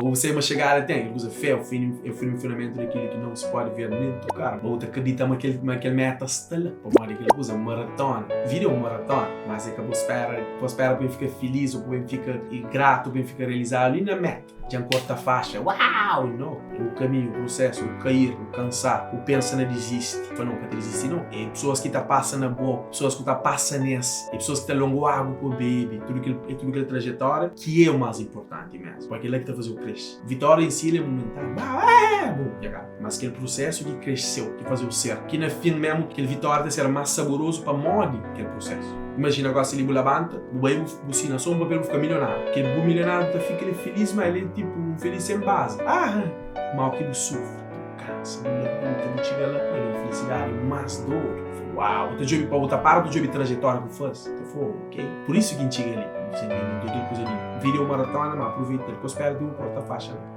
Ou você uma chegada tem, ele usa fé, o funcionamento daquilo que não se pode ver nem tocar. Ou te acredita naquele meta stella, por modo que ele usa maratona. Vida é uma maratona, mas é que você espera para ficar feliz, ou para ficar grato, para ficar realizado ali na meta. Já corta a faixa, uau, não. O caminho, o processo, o cair, o cansar, o pensa não desiste. Foi nunca desiste, não. É pessoas que tá passando na boa, pessoas que tá passando nessa, é pessoas que tá longo água por baby, tudo aquela trajetória, que é o mais importante mesmo. Porque ele é que tá fazendo crescer. Vitória em si é momentânea, bom, mas aquele processo que cresceu, que fazia o certo, que na fim mesmo, aquele vitória tá ser mais saboroso para mode aquele processo. Imagina agora se ele levanta, o bairro bucina só um papel fica milionário. Aquele bom milionário fica ele feliz, mas ele é tipo um feliz sem base. Mal que ele sofre, cansa, não chega lá com ele, felicidade, mais dor. Uau, tu jogo para outra parte do jogo de trajetória que faz. Ok? Por isso que a gente chega ali. Vídeo maratona, mas aproveita, ele espera de uma porta faixa.